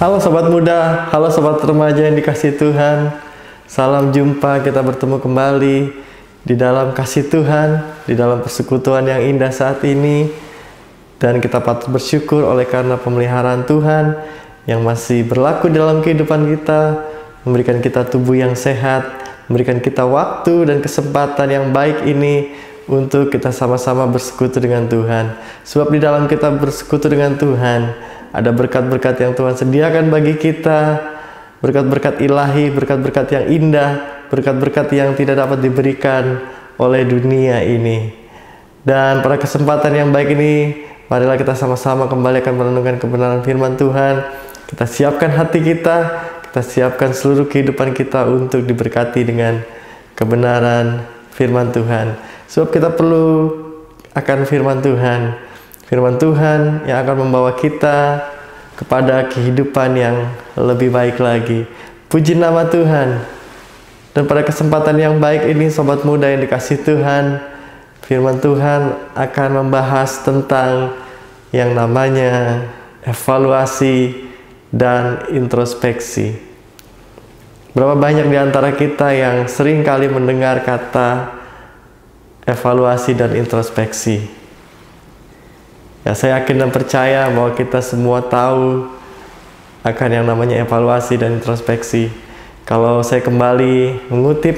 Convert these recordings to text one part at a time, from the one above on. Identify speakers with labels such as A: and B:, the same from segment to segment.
A: Halo sobat muda, halo sobat remaja yang dikasihi Tuhan. Salam jumpa, kita bertemu kembali di dalam kasih Tuhan, di dalam persekutuan yang indah saat ini. Dan kita patut bersyukur oleh karena pemeliharaan Tuhan yang masih berlaku dalam kehidupan kita, memberikan kita tubuh yang sehat, memberikan kita waktu dan kesempatan yang baik ini untuk kita sama-sama bersekutu dengan Tuhan. Sebab di dalam kita bersekutu dengan Tuhan, ada berkat-berkat yang Tuhan sediakan bagi kita, berkat-berkat ilahi, berkat-berkat yang indah, berkat-berkat yang tidak dapat diberikan oleh dunia ini. Dan pada kesempatan yang baik ini, marilah kita sama-sama kembali akan merenungkan kebenaran firman Tuhan. Kita siapkan hati kita siapkan seluruh kehidupan kita untuk diberkati dengan kebenaran firman Tuhan. Sebab kita perlu akan firman Tuhan. Firman Tuhan yang akan membawa kita kepada kehidupan yang lebih baik lagi. Puji nama Tuhan. Dan pada kesempatan yang baik ini, sobat muda yang dikasihi Tuhan, firman Tuhan akan membahas tentang yang namanya evaluasi dan introspeksi. Berapa banyak di antara kita yang sering kali mendengar kata evaluasi dan introspeksi? Ya, saya yakin dan percaya bahwa kita semua tahu akan yang namanya evaluasi dan introspeksi. Kalau saya kembali mengutip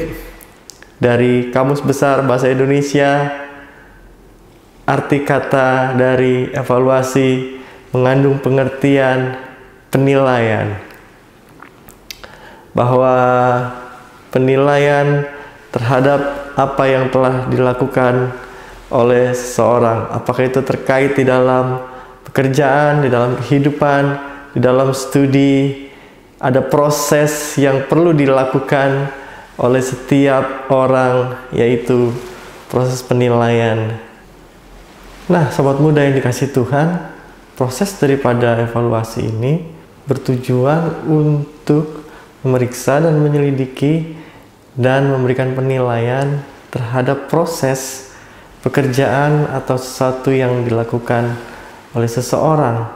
A: dari Kamus Besar Bahasa Indonesia, arti kata dari evaluasi mengandung pengertian penilaian. Bahwa penilaian terhadap apa yang telah dilakukan oleh seseorang, apakah itu terkait di dalam pekerjaan, di dalam kehidupan, di dalam studi, ada proses yang perlu dilakukan oleh setiap orang, yaitu proses penilaian. Nah, sobat muda yang dikasihi Tuhan, proses daripada evaluasi ini bertujuan untuk memeriksa dan menyelidiki dan memberikan penilaian terhadap proses pekerjaan atau sesuatu yang dilakukan oleh seseorang.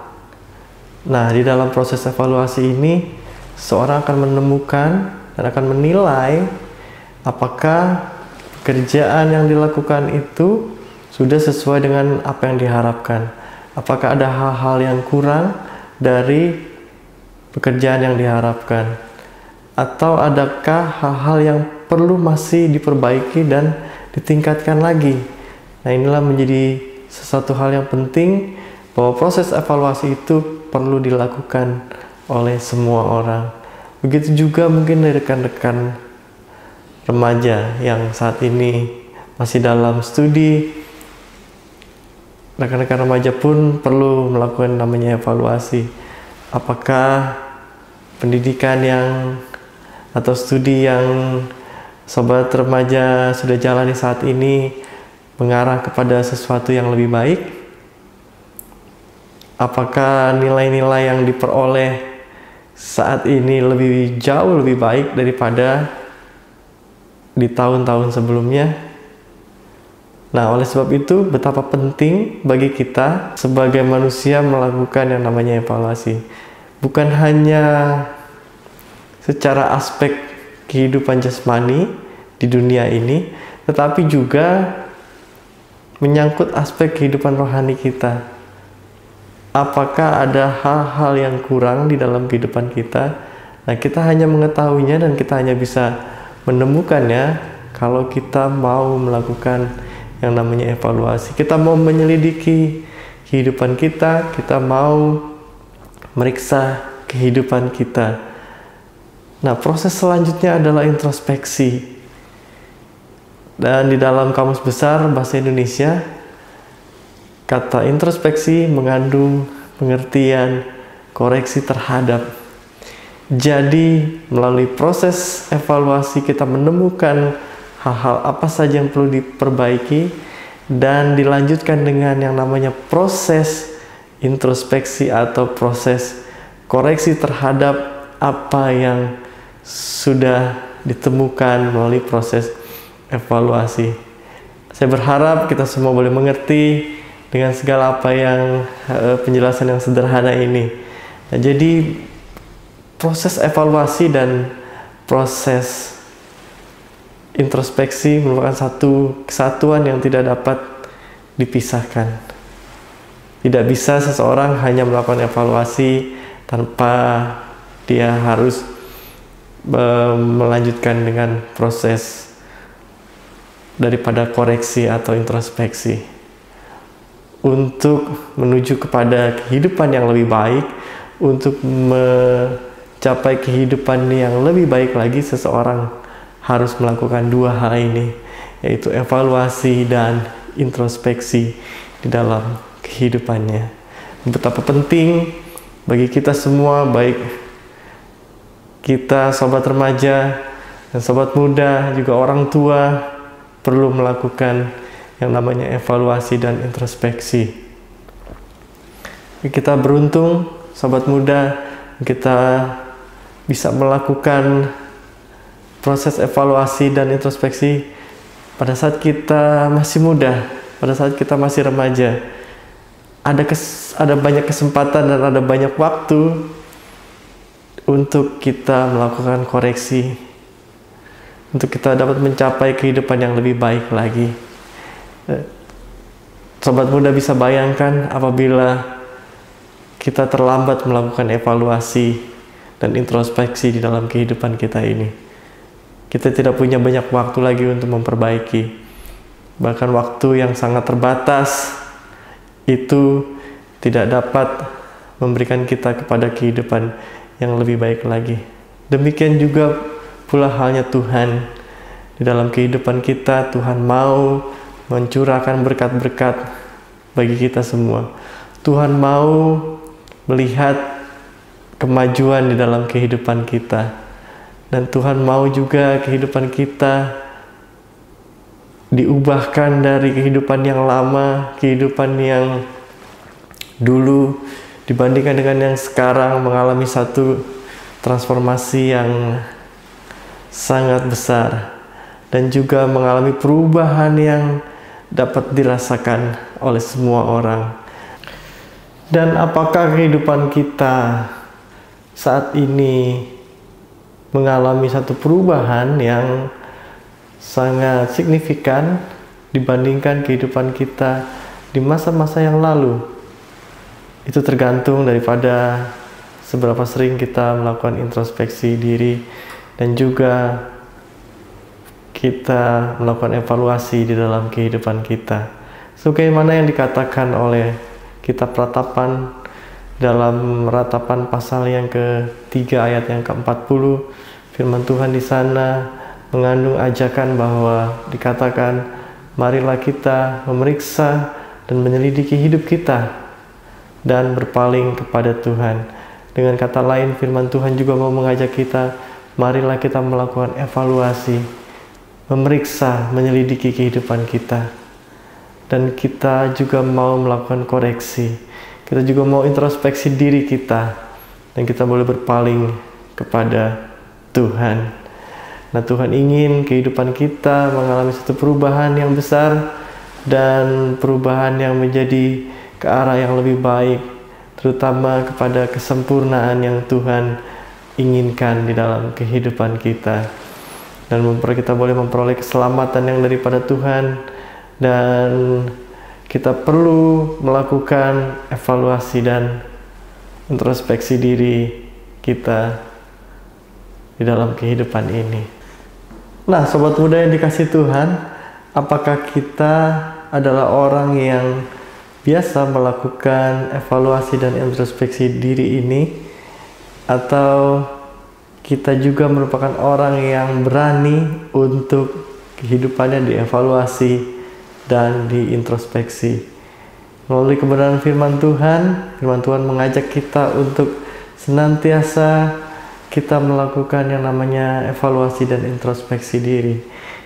A: Nah, di dalam proses evaluasi ini, seorang akan menemukan dan akan menilai apakah pekerjaan yang dilakukan itu sudah sesuai dengan apa yang diharapkan. Apakah ada hal-hal yang kurang dari pekerjaan yang diharapkan, atau adakah hal-hal yang perlu masih diperbaiki dan ditingkatkan lagi. Nah, inilah menjadi sesuatu hal yang penting bahwa proses evaluasi itu perlu dilakukan oleh semua orang. Begitu juga mungkin dari rekan-rekan remaja yang saat ini masih dalam studi. Rekan-rekan remaja pun perlu melakukan namanya evaluasi. Apakah pendidikan yang atau studi yang sobat remaja sudah jalani saat ini mengarah kepada sesuatu yang lebih baik? Apakah nilai-nilai yang diperoleh saat ini jauh lebih baik daripada di tahun-tahun sebelumnya? Nah, oleh sebab itu betapa penting bagi kita sebagai manusia melakukan yang namanya evaluasi. Bukan hanya secara aspek kehidupan jasmani di dunia ini, tetapi juga menyangkut aspek kehidupan rohani kita. Apakah ada hal-hal yang kurang di dalam kehidupan kita? Nah, kita hanya mengetahuinya dan kita hanya bisa menemukannya kalau kita mau melakukan yang namanya evaluasi. Kita mau menyelidiki kehidupan kita, kita mau meriksa kehidupan kita. Nah, proses selanjutnya adalah introspeksi. Dan di dalam Kamus Besar Bahasa Indonesia, kata introspeksi mengandung pengertian koreksi terhadap. Jadi, melalui proses evaluasi kita menemukan hal-hal apa saja yang perlu diperbaiki dan dilanjutkan dengan yang namanya proses introspeksi atau proses koreksi terhadap apa yang sudah ditemukan melalui proses evaluasi. Saya berharap kita semua boleh mengerti dengan segala apa yang penjelasan yang sederhana ini. Nah, jadi proses evaluasi dan proses introspeksi merupakan satu kesatuan yang tidak dapat dipisahkan. Tidak bisa seseorang hanya melakukan evaluasi tanpa dia harus melanjutkan dengan proses daripada koreksi atau introspeksi. Untuk menuju kepada kehidupan yang lebih baik, untuk mencapai kehidupan yang lebih baik lagi, seseorang harus melakukan dua hal ini, yaitu evaluasi dan introspeksi di dalam kehidupannya. Betapa penting bagi kita semua, baik kita sobat remaja dan sobat muda, juga orang tua, perlu melakukan yang namanya evaluasi dan introspeksi. Kita beruntung, sobat muda, kita bisa melakukan proses evaluasi dan introspeksi pada saat kita masih muda, pada saat kita masih remaja. Ada banyak kesempatan dan ada banyak waktu untuk kita melakukan koreksi, untuk kita dapat mencapai kehidupan yang lebih baik lagi. Sobat muda bisa bayangkan apabila kita terlambat melakukan evaluasi dan introspeksi di dalam kehidupan kita ini. Kita tidak punya banyak waktu lagi untuk memperbaiki. Bahkan waktu yang sangat terbatas itu tidak dapat memberikan kita kepada kehidupan yang lebih baik lagi. Demikian juga pula halnya Tuhan. Di dalam kehidupan kita, Tuhan mau mencurahkan berkat-berkat bagi kita semua. Tuhan mau melihat kemajuan di dalam kehidupan kita. Dan Tuhan mau juga kehidupan kita diubahkan dari kehidupan yang lama, kehidupan yang dulu, dibandingkan dengan yang sekarang, mengalami satu transformasi yang sangat besar, dan juga mengalami perubahan yang dapat dirasakan oleh semua orang. Dan apakah kehidupan kita saat ini mengalami satu perubahan yang sangat signifikan dibandingkan kehidupan kita di masa-masa yang lalu? Itu tergantung daripada seberapa sering kita melakukan introspeksi diri dan juga kita melakukan evaluasi di dalam kehidupan kita. Sebagaimana yang dikatakan oleh kitab Ratapan dalam Ratapan pasal yang ke-3 ayat yang ke-40, firman Tuhan di sana mengandung ajakan bahwa dikatakan, marilah kita memeriksa dan menyelidiki hidup kita dan berpaling kepada Tuhan. Dengan kata lain, firman Tuhan juga mau mengajak kita, marilah kita melakukan evaluasi, memeriksa, menyelidiki kehidupan kita. Dan kita juga mau melakukan koreksi. Kita juga mau introspeksi diri kita. Dan kita boleh berpaling kepada Tuhan. Nah, Tuhan ingin kehidupan kita mengalami satu perubahan yang besar dan perubahan yang menjadi ke arah yang lebih baik, terutama kepada kesempurnaan yang Tuhan inginkan di dalam kehidupan kita. Dan kita boleh memperoleh keselamatan yang daripada Tuhan, dan kita perlu melakukan evaluasi dan introspeksi diri kita di dalam kehidupan ini. Nah, sobat muda yang dikasih Tuhan, apakah kita adalah orang yang biasa melakukan evaluasi dan introspeksi diri ini, atau kita juga merupakan orang yang berani untuk kehidupannya dievaluasi dan diintrospeksi? Melalui kebenaran firman Tuhan mengajak kita untuk senantiasa kita melakukan yang namanya evaluasi dan introspeksi diri.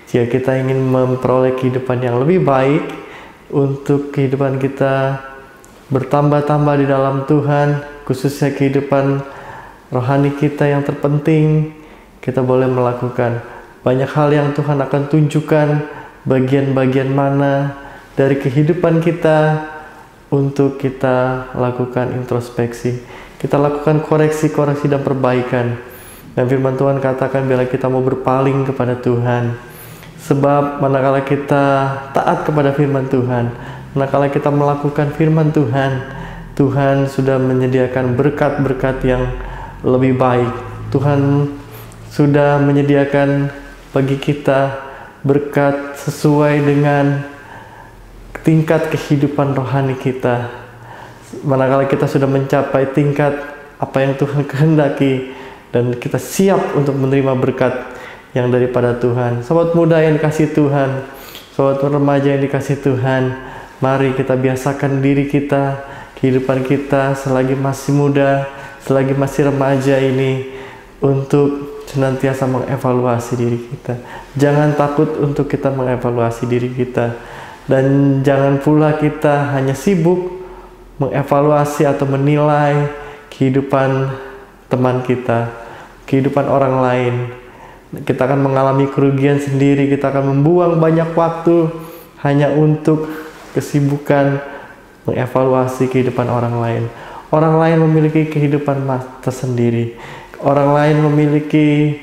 A: Jika kita ingin memperoleh kehidupan yang lebih baik, untuk kehidupan kita bertambah-tambah di dalam Tuhan, khususnya kehidupan rohani kita yang terpenting, kita boleh melakukan banyak hal yang Tuhan akan tunjukkan bagian-bagian mana dari kehidupan kita untuk kita lakukan introspeksi. Kita lakukan koreksi-koreksi dan perbaikan. Dan firman Tuhan katakan bila kita mau berpaling kepada Tuhan. Sebab manakala kita taat kepada firman Tuhan, manakala kita melakukan firman Tuhan, Tuhan sudah menyediakan berkat-berkat yang lebih baik. Tuhan sudah menyediakan bagi kita berkat sesuai dengan tingkat kehidupan rohani kita. Manakala kita sudah mencapai tingkat apa yang Tuhan kehendaki dan kita siap untuk menerima berkat yang daripada Tuhan. Sobat muda yang dikasihi Tuhan, sobat remaja yang dikasihi Tuhan, mari kita biasakan diri kita, kehidupan kita selagi masih muda, selagi masih remaja ini untuk senantiasa mengevaluasi diri kita. Jangan takut untuk kita mengevaluasi diri kita. Dan jangan pula kita hanya sibuk mengevaluasi atau menilai kehidupan teman kita, kehidupan orang lain. Kita akan mengalami kerugian sendiri, kita akan membuang banyak waktu hanya untuk kesibukan mengevaluasi kehidupan orang lain. Orang lain memiliki kehidupan tersendiri. Orang lain memiliki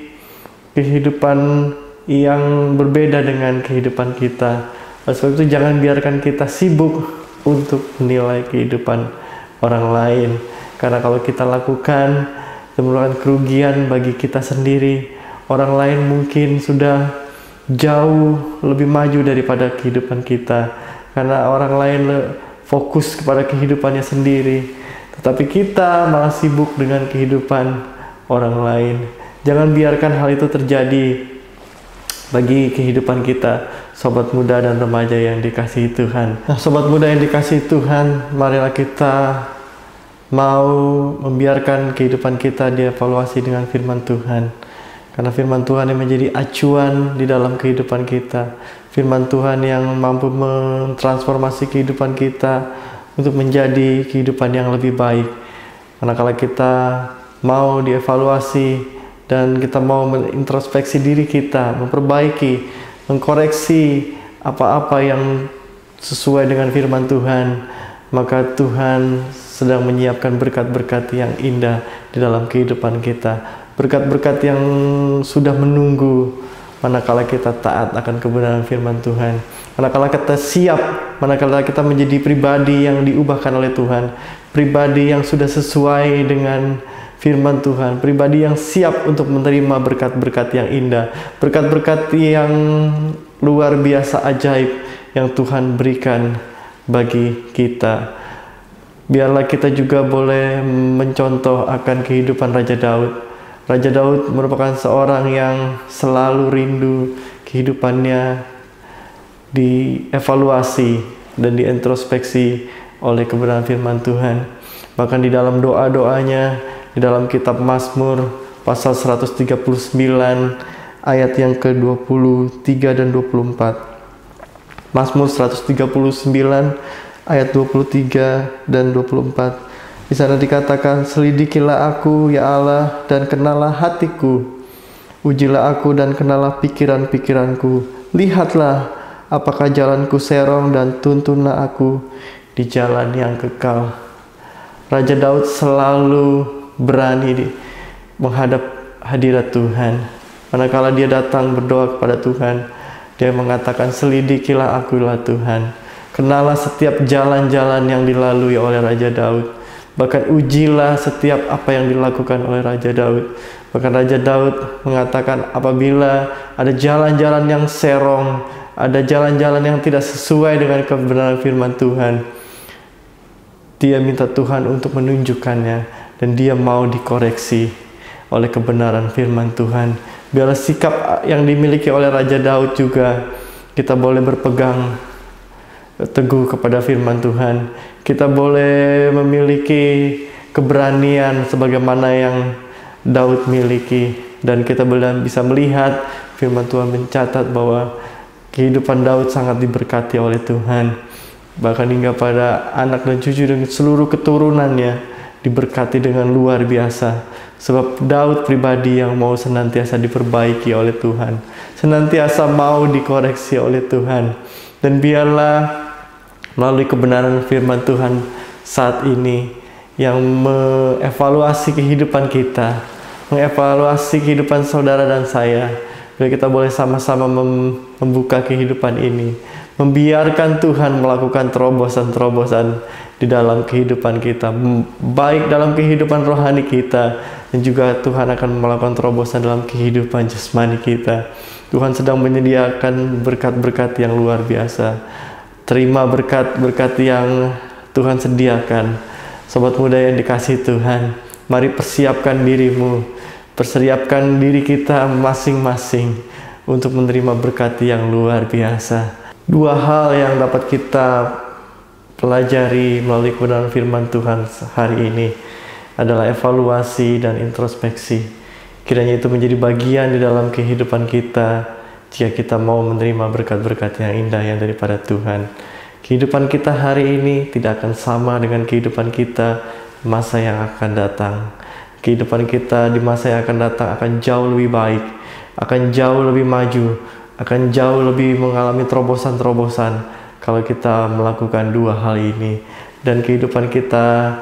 A: kehidupan yang berbeda dengan kehidupan kita. Oleh sebab itu jangan biarkan kita sibuk untuk menilai kehidupan orang lain. Karena kalau kita lakukan, itu merupakan kerugian bagi kita sendiri. Orang lain mungkin sudah jauh lebih maju daripada kehidupan kita. Karena orang lain fokus kepada kehidupannya sendiri. Tetapi kita malah sibuk dengan kehidupan orang lain. Jangan biarkan hal itu terjadi bagi kehidupan kita, sobat muda dan remaja yang dikasihi Tuhan. Nah, sobat muda yang dikasihi Tuhan, marilah kita mau membiarkan kehidupan kita dievaluasi dengan firman Tuhan. Karena firman Tuhan yang menjadi acuan di dalam kehidupan kita. Firman Tuhan yang mampu mentransformasi kehidupan kita untuk menjadi kehidupan yang lebih baik. Manakala kita mau dievaluasi dan kita mau mengintrospeksi diri kita, memperbaiki, mengkoreksi apa-apa yang sesuai dengan firman Tuhan, maka Tuhan sedang menyiapkan berkat-berkat yang indah di dalam kehidupan kita. Berkat-berkat yang sudah menunggu manakala kita taat akan kebenaran firman Tuhan. Manakala kita siap, manakala kita menjadi pribadi yang diubahkan oleh Tuhan, pribadi yang sudah sesuai dengan firman Tuhan, pribadi yang siap untuk menerima berkat-berkat yang indah, berkat-berkat yang luar biasa ajaib yang Tuhan berikan bagi kita. Biarlah kita juga boleh mencontoh akan kehidupan Raja Daud. Raja Daud merupakan seorang yang selalu rindu kehidupannya dievaluasi dan diintrospeksi oleh kebenaran firman Tuhan. Bahkan di dalam doa-doanya, di dalam kitab Mazmur pasal 139 ayat yang ke-23 dan 24. Mazmur 139 ayat 23 dan 24. Di sana dikatakan, "Selidikilah aku, ya Allah, dan kenalah hatiku. Ujilah aku dan kenalah pikiran-pikiranku. Lihatlah apakah jalanku serong dan tuntunlah aku di jalan yang kekal." Raja Daud selalu berani menghadap hadirat Tuhan. Manakala dia datang berdoa kepada Tuhan, dia mengatakan, "Selidikilah akulah Tuhan." Kenalah setiap jalan-jalan yang dilalui oleh Raja Daud. Bahkan ujilah setiap apa yang dilakukan oleh Raja Daud. Bahkan Raja Daud mengatakan apabila ada jalan-jalan yang serong, ada jalan-jalan yang tidak sesuai dengan kebenaran firman Tuhan, dia minta Tuhan untuk menunjukkannya. Dan dia mau dikoreksi oleh kebenaran firman Tuhan. Biarlah sikap yang dimiliki oleh Raja Daud juga kita boleh berpegang teguh kepada firman Tuhan. Kita boleh memiliki keberanian sebagaimana yang Daud miliki. Dan kita boleh bisa melihat firman Tuhan mencatat bahwa kehidupan Daud sangat diberkati oleh Tuhan. Bahkan hingga pada anak dan cucu dan seluruh keturunannya diberkati dengan luar biasa. Sebab Daud pribadi yang mau senantiasa diperbaiki oleh Tuhan, senantiasa mau dikoreksi oleh Tuhan. Dan biarlah melalui kebenaran firman Tuhan saat ini yang mengevaluasi kehidupan kita, mengevaluasi kehidupan saudara dan saya. Biar kita boleh sama-sama membuka kehidupan ini, membiarkan Tuhan melakukan terobosan-terobosan di dalam kehidupan kita, baik dalam kehidupan rohani kita, dan juga Tuhan akan melakukan terobosan dalam kehidupan jasmani kita. Tuhan sedang menyediakan berkat-berkat yang luar biasa. Terima berkat-berkat yang Tuhan sediakan. Sobat muda yang dikasihi Tuhan, mari persiapkan dirimu, persiapkan diri kita masing-masing untuk menerima berkat yang luar biasa. Dua hal yang dapat kita pelajari melalui kebenaran firman Tuhan hari ini adalah evaluasi dan introspeksi. Kiranya itu menjadi bagian di dalam kehidupan kita jika kita mau menerima berkat-berkat yang indah yang daripada Tuhan. Kehidupan kita hari ini tidak akan sama dengan kehidupan kita masa yang akan datang. Kehidupan kita di masa yang akan datang akan jauh lebih baik, akan jauh lebih maju, akan jauh lebih mengalami terobosan-terobosan kalau kita melakukan dua hal ini. Dan kehidupan kita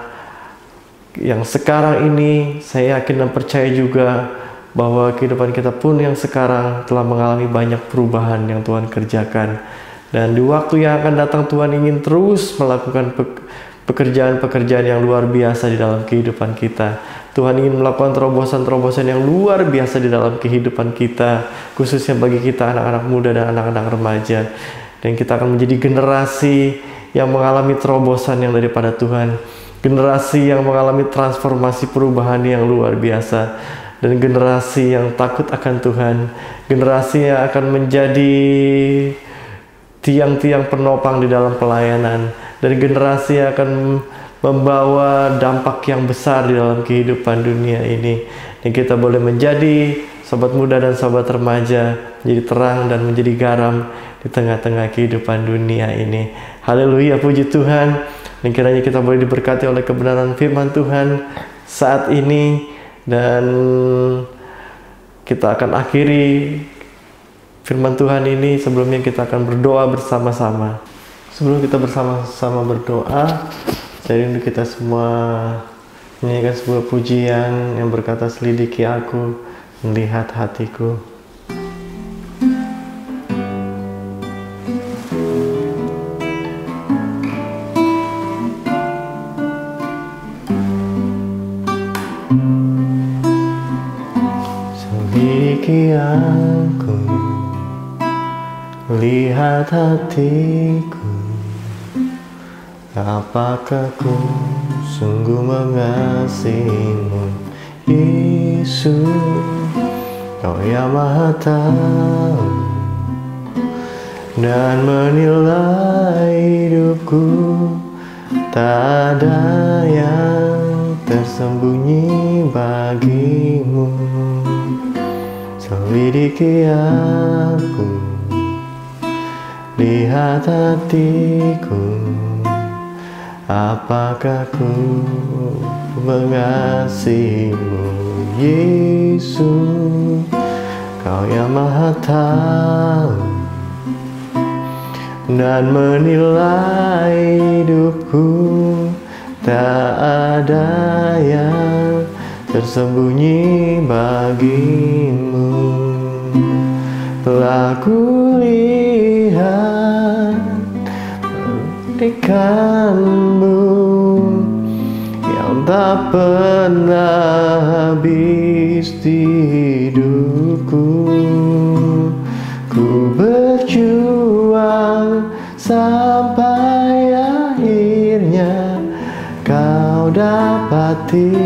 A: yang sekarang ini, saya yakin dan percaya juga bahwa kehidupan kita pun yang sekarang telah mengalami banyak perubahan yang Tuhan kerjakan. Dan di waktu yang akan datang Tuhan ingin terus melakukan pekerjaan-pekerjaan yang luar biasa di dalam kehidupan kita. Tuhan ingin melakukan terobosan-terobosan yang luar biasa di dalam kehidupan kita, khususnya bagi kita anak-anak muda dan anak-anak remaja. Dan kita akan menjadi generasi yang mengalami terobosan yang daripada Tuhan, generasi yang mengalami transformasi perubahan yang luar biasa, dan generasi yang takut akan Tuhan, generasi yang akan menjadi tiang-tiang penopang di dalam pelayanan, dan generasi yang akan membawa dampak yang besar di dalam kehidupan dunia ini. Dan kita boleh menjadi sobat muda dan sobat remaja, menjadi terang dan menjadi garam di tengah-tengah kehidupan dunia ini. Haleluya, puji Tuhan. Dan kiranya kita boleh diberkati oleh kebenaran firman Tuhan saat ini. Dan kita akan akhiri firman Tuhan ini. Sebelumnya kita akan berdoa bersama-sama. Sebelum kita bersama-sama berdoa, saya rindu kita semua menyanyikan sebuah pujian yang berkata, selidiki aku, melihat hatiku. Selidiki aku, lihat hatiku. Apakah ku sungguh mengasihimu, Yesus? Kau yang Maha Tahu dan menilai hidupku. Tak ada yang tersembunyi bagimu. Selidiki aku, lihat hatiku. Apakah ku mengasihimu, Yesus? Kau yang Maha Tahu dan menilai hidupku. Tak ada yang tersembunyi bagimu. Telah kulihat pernikahanmu yang tak pernah habis di hidupku. Ku berjuang sampai akhirnya kau dapati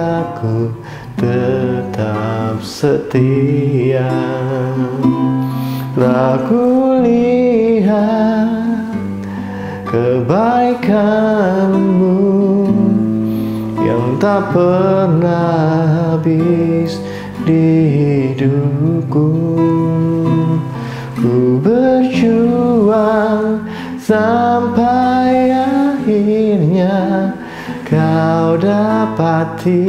A: aku tetap setia. Telah kulihat kebaikanmu yang tak pernah habis di hidupku. Ku berjuang sampai akhirnya kau dapati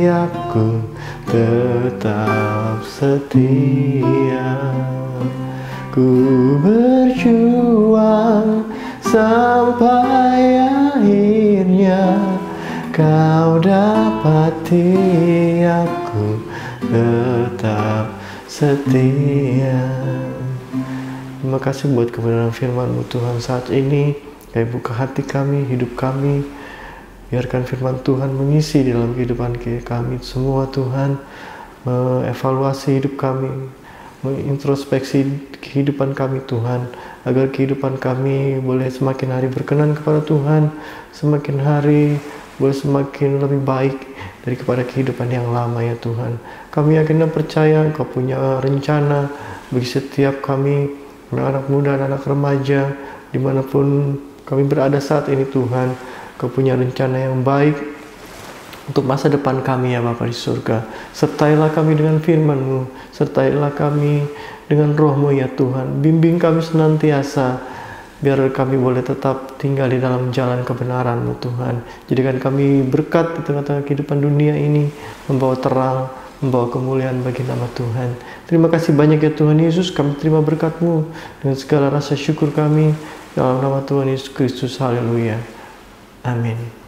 A: aku tetap setia. Ku berjuang sampai akhirnya Kau dapati aku tetap setia. Terima kasih buat kebenaran firman-Mu Tuhan saat ini. Kami buka hati kami, hidup kami. Biarkan firman Tuhan mengisi di dalam kehidupan kami semua Tuhan. Mengevaluasi hidup kami, mengintrospeksi kehidupan kami Tuhan. Agar kehidupan kami boleh semakin hari berkenan kepada Tuhan. Semakin hari boleh semakin lebih baik daripada kehidupan yang lama ya Tuhan. Kami yakin dan percaya Engkau punya rencana bagi setiap kami, anak muda dan anak remaja, dimanapun kami berada saat ini Tuhan. Kau punya rencana yang baik untuk masa depan kami ya Bapa di surga. Sertailah kami dengan firman-Mu, sertailah kami dengan Roh-Mu ya Tuhan. Bimbing kami senantiasa, biar kami boleh tetap tinggal di dalam jalan kebenaran-Mu Tuhan. Jadikan kami berkat di tengah-tengah kehidupan dunia ini, membawa terang, membawa kemuliaan bagi nama Tuhan. Terima kasih banyak ya Tuhan Yesus, kami terima berkat-Mu dengan segala rasa syukur kami dalam nama Tuhan Yesus Kristus. Haleluya. Amin.